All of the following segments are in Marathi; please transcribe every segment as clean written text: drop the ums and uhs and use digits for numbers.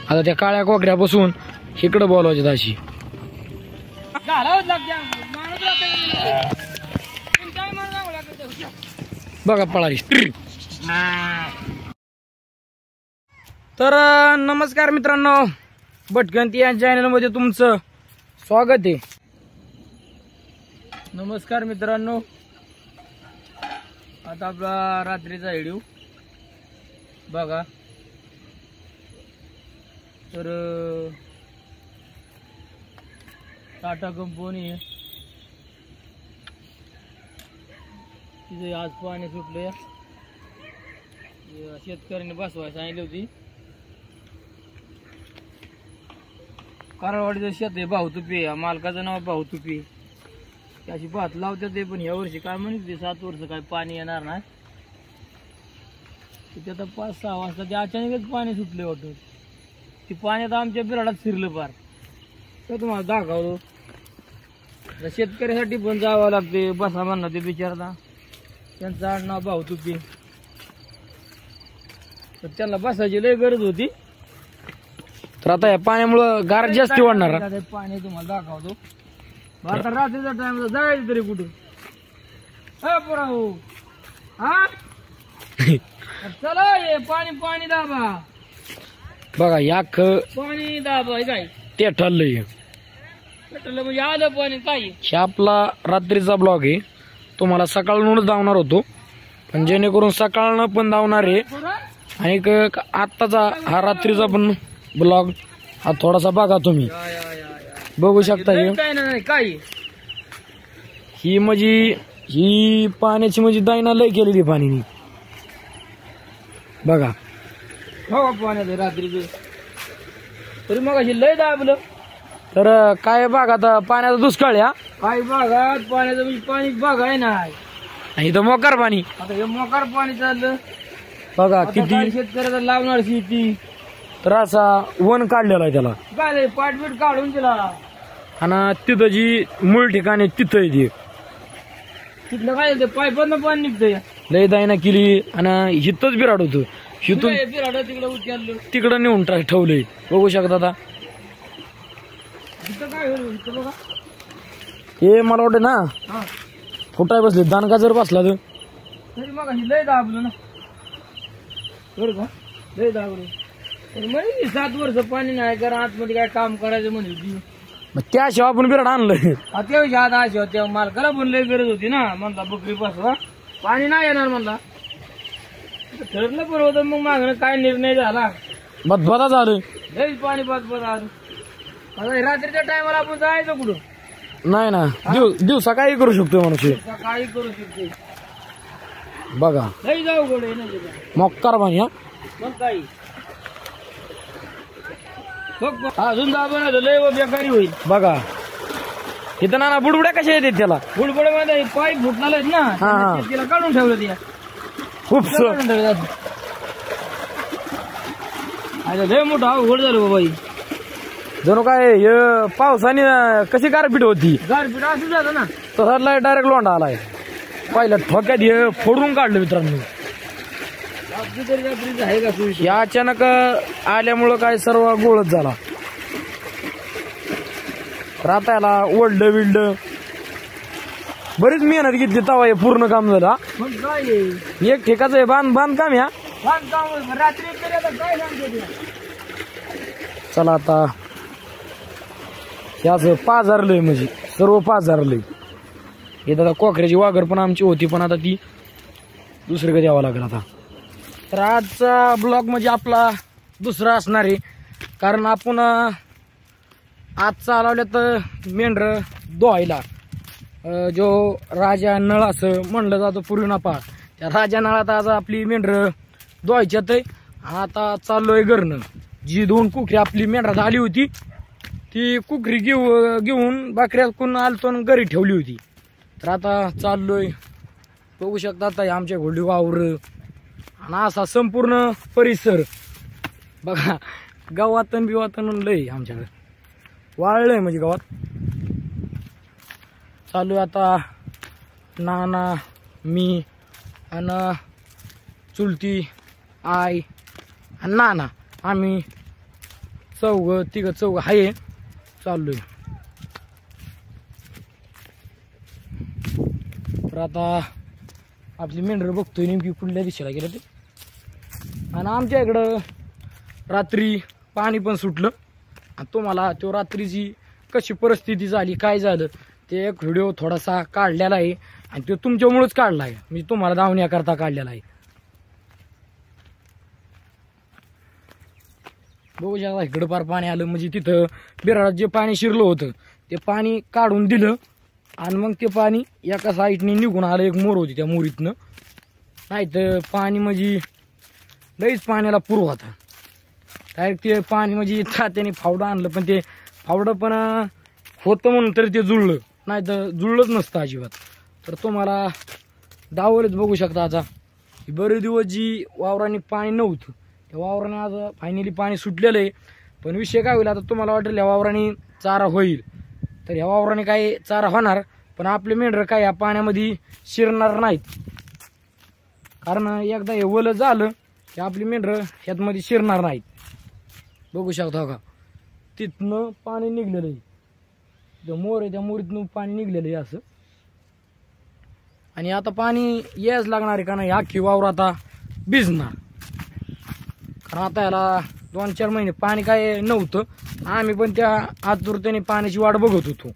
आता त्या काळ्या कोकऱ्या बसून इकडं बोलवायचे अशी बघा पळाली. तर नमस्कार मित्रांनो, भटकंती या चॅनल मध्ये तुमचं स्वागत आहे. नमस्कार मित्रांनो, आता आपला रात्रीचा व्हिडिओ बघा. तर टाटा कंपनी आहे तिथे आज पाणी सुटले. शेतकऱ्यांनी बसवायला सांगितली होती. कारळवाडीचं शेत आहे भाऊतुपी, मालकाचं नाव भाऊतुपी. अशी भात लावतात ते, पण ह्या वर्षी काय म्हणते 7 वर्ष काय पाणी येणार नाही. तिथे आता 5-6 वाजता ते अचानकच पाणी सुटले होतं. ते पाण्यात आमच्या बिराडात शिरलं पार. तर तुम्हाला दाखवतो. शेतकऱ्यासाठी पण जावं लागते. बसा म्हणणं ते बिचारता, त्यांचं आडनाव भाऊतुपी. तर त्यांना बसायची लय गरज होती. तर आता या पाण्यामुळं गार जास्त वाढणार. पाणी तुम्हाला दाखवतो. आता रात्रीचा टाइम जायचं तरी कुठं हा चला ये पाणी पाणी दाबा. बघा या पाणी दाबा काय ते ठरलंय. म्हणजे आलं पाणी काय. हे आपला रात्रीचा ब्लॉग आहे. तुम्हाला सकाळूनच धावणार होतो, पण जेणेकरून सकाळनं पण धावणार आहे. आणि आत्ताचा हा रात्रीचा पण ब्लॉग हा थोडासा बघा. तुम्ही बघू शकता काय ही म्हणजे ही पाण्याची म्हणजे दायना लय केलेली पाणी बघा. हो पाण्यात रात्रीच तरी मग अशी लय दाबलं. तर काय बघा आता पाण्याचा दुष्काळ या काही भागात पाण्याचं म्हणजे पाणी बघाय नाही. इथं मोकार पाणी. आता हे मोकार पाणी चाललं बघा. किती शेतकऱ्याचा लावणार शेती. तर असा वन काढलेला आहे त्याला काय पाठबीट काढून दिला. आणि तिथं जी मूळ ठिकाणी तिथं आहे तिथलं काय ते पाईपानं पाणी निघतंय. लय दायना केली आणि हिथंच बिराड होतं. हिथून बिराड तिकडे उचललं तिकडं नेऊन ठेवलंय. बघू शकता आता काय बघा. हे मला वाटतं ना फुटाय बसले. दानका जर बसला तर तरी मग लय दाबलं ना बरं का. लय दाबलं. 7 वर्ष पाणी नाही कारण आतमध्ये काय काम करायचं म्हणजे त्याशिवाय आपण बिराड आणलं. त्याविषयी आता अशी त्या मालकाला पण लय गरज होती ना. म्हणला बकरी बसवा पाणी नाही येणार म्हणला. ठरलं पण होतं. मग मागणं काय निर्णय झाला बदबदा झालं. लयच पाणी बदबदा आलं. आता रात्रीच्या टायमाला आपण जायचं कुठं नाही ना. दिवसा काही करू शकतो मनुष्य. काही करू शकतो बघा. लय जाऊ गोड मोक्कार पाणी. हा मग काही अजून दाबण लय बेकारी होईल बघा. इथं ना बुडबुड्या कशा येतात त्याला. बुडबुड्यामध्ये पाईप फुटणार आहेत ना. तिला काढून ठेवलं त्या खूप लय मोठं अवघड झालं बाबा. जणू काय पावसाने कशी गारपीट होती. गारपीट असं झालं ना. तसा डायरेक्ट लोंडा आलाय. पहिल्या ठोक्यात हे फोडून काढलं मित्रांनो. या अचानक आल्यामुळं काय सर्व गोळच झाला. रातायला ओढलं विडलं बरीच मेहनत घेतली तवा हे पूर्ण काम झालं. एक ठिकाचं आहे बांधकाम या. चला आता याच पाजारलंय म्हणजे सर्व पाजारलंय. हे दादा कोकऱ्याची वाघर पण आमची होती, पण आता ती दुसरीकडे द्यावं लागेल आता. तर आजचा ब्लॉग म्हणजे आपला दुसरा असणार आहे. कारण आपण आज चालवल्या तर मेंढर धुवायला जो राजा नळ असं म्हणलं जातं पूर्वी ना पा त्या राजा नळात आज आपली मेंढर धुवायच्यात. आता चाललोय घरनं. जी 2 कुकरी आपली मेंढरात आली होती ती कुकरी घेऊन बाकऱ्यातून आलतो घरी ठेवली होती. तर आता चाललोय. बघू शकता आता आमच्या घोडी वावर आणि असा संपूर्ण परिसर बघा. गावातन बिवातन लय आमच्याकडे वाळलंय म्हणजे गावात. चालू आता नाना मी आणि चुलती आई आणि नाना आम्ही तिघ चौघ आहे चाललोय. तर आता आपली मेंढर बघतोय नेमकी कुठल्या दिशेला गेलं ते. आणि आमच्या इकडं रात्री पाणी पण सुटलं आणि तुम्हाला तो रात्रीची कशी परिस्थिती झाली काय झालं ते एक व्हिडिओ थोडासा काढलेला आहे आणि तो तुमच्यामुळेच काढला आहे. मी तुम्हाला दावण्याकरता काढलेला आहे. बघू शकता इकडं पार पाणी आलं म्हणजे तिथं बिराडात जे पाणी शिरलं होतं ते पाणी काढून दिलं आणि मग ते पाणी एका साईडने निघून आलं. एक मोर होती त्या मोरीतनं. नाही तर पाणी म्हणजे लईच पाण्याला पूर होता. डायरेक्ट ते पाणी म्हणजे त्याने फावडं आणलं पण ते फावडं पण होतं म्हणून तर ते जुळलं नाही तर जुळलंच नसतं अजिबात. तर तुम्हाला दावरच बघू शकता. आता बरेच दिवस जी वावराने पाणी नव्हतं त्या वावराने आज फायनली पाणी सुटलेलं आहे. पण विषय काय होईल आता तुम्हाला वाटेल या वावराने चारा होईल तर ह्या वावराने काय चारा होणार पण आपले मेंढर काय या पाण्यामध्ये शिरणार नाहीत. कारण एकदा हे वलं झालं की आपली मेंढर ह्यातमध्ये शिरणार नाहीत. बघू शकता का तिथनं पाणी निघलेलं आहे. जो मोर आहे त्या मोरीतनं पाणी निघलेलं आहे असं. आणि आता पाणी यायच लागणार आहे का नाही अख्खी वावर आता भिजणार. कारण आता याला 2-4 महिने पाणी काय नव्हतं. आम्ही पण त्या आतुरतेने पाण्याची वाट बघत होतो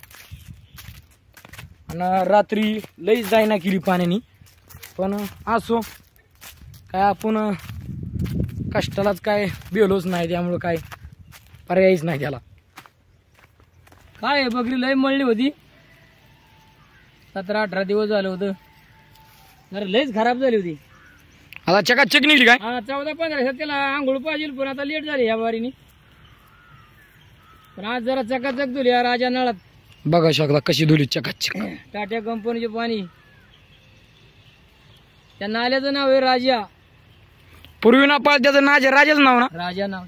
आणि रात्री लईच जायना केली पाण्याने. पण असो काय आपण कष्टालाच काय बेलोच नाही त्यामुळं काय पर्यायच नाही त्याला. काय बकरी लई मळली होती 17-18 दिवस झालं होतं. जरा लईच खराब झाली होती. आता चकाचक निघली काय 14-15 त्याला आंघोळ पाहिजे पण आता लेट झाली या वारीने. पण आज जरा चकाचक धुली या राजा नळात. बघा शकता कशी धुली चकाचक. टाटा कंपनीचे पाणी. त्या नाल्याचं नाव आहे राजा. पूर्वी ना पाळ त्याचं राजाचं नाव ना राजा नाव.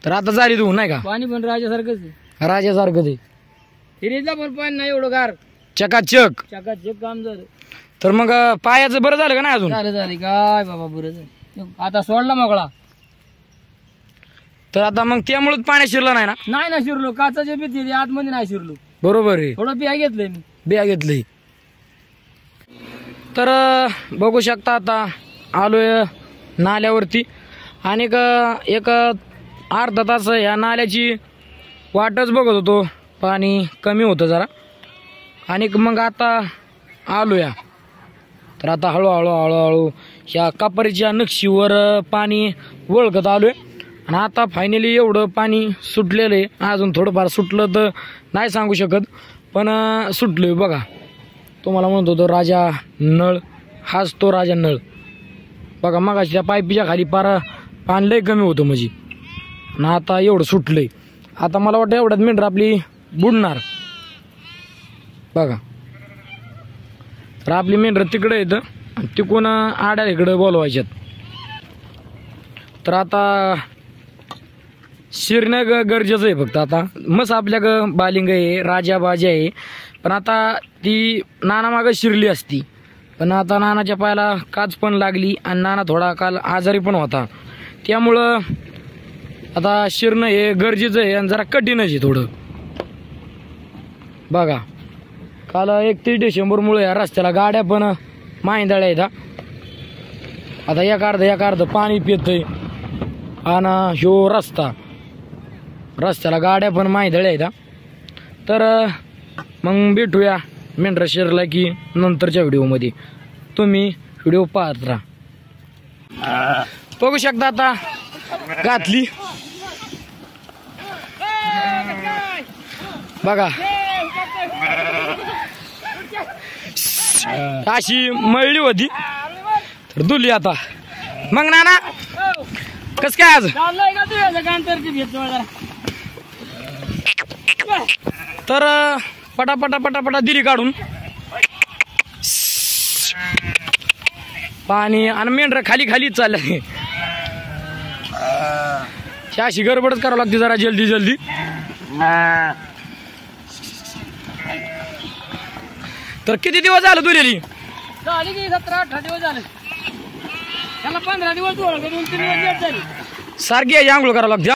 तर आता झाली धुवून नाही का पाणी पण राजासारखंच आहे. राजासारखंच आहे. हिरीला पण पाणी नाही एवढं गार चकाचक काम झालं. तर मग पायाचं बरं झालं का नाही अजून झालं काय बाबा बरं झालं. आता सोडला मोकळा. तर आता मग त्यामुळे पाणी शिरलं नाही ना शिरलो. काचाच्या भीती आतमध्ये नाही शिरलो. बरोबर आहे. थोडं बिया घेतलंय मी बिया घेतलंय. तर बघू शकता आता आलोय नाल्यावरती. आणि एक अर्धा तास या नाल्याची वाटच बघत होतो. पाणी कमी होतं जरा आणि मग आता आलोया. तर आता हळूहळू ह्या कापरीच्या नक्षीवर पाणी वळखत आलोय. आणि आता फायनली एवढं पाणी सुटलेलं आहे. अजून थोडंफार सुटलं तर नाही सांगू शकत पण सुटलोय. बघा तुम्हाला म्हणतो तो राजा नळ हाच तो राजा नळ. बघा मगाशी त्या पाईपीच्या खाली पार पाणी लय कमी होतं म्हणजे. आणि आता एवढं सुटलंय. आता मला वाटतं एवढ्यात मेंढर आपली बुडणार. बघा तर आपली मेंढर तिकडे येतं तिकडून आड्या इकडे बोलवायच्यात. तर आता शिरणं गरजेचं आहे फक्त. आता मस्त आपल्या बालिंग आहे राजा बाजी आहे पण आता ती नाना मागं शिरली असती. पण आता नानाच्या पायाला काच पण लागली आणि नाना थोडा काल आजारी पण होता. त्यामुळं आता शिरणं हे गरजेचं आहे आणि जरा कठीणच आहे थोडं. बघा काल 31 डिसेंबरमुळे या रस्त्याला गाड्या पण माहिंदाळ्या आहेत. आता एक अर्ध पाणी पितंय आणि ह्यो रस्त्याला गाड्या पण माहिंदाळ्या आहेत. तर मग भेटूया मेंढरा शिरला की नंतरच्या व्हिडिओमध्ये. तुम्ही व्हिडिओ पाहत राहा. बघू शकता आता घातली बघा अशी मळली होती तर धुली आता. मग नाना कस काय आज तर पटापटा दिली काढून पाणी आणि मेंढर खाली चालले. अशी गडबडच करावं लागते जरा जल्दी. तर किती दिवस झालं तुलेली झाली की 17-18 दिवस झाले. त्याला 15 दिवस 2-3 दिवस झाले. सारखी आंघोळ करावं लागते.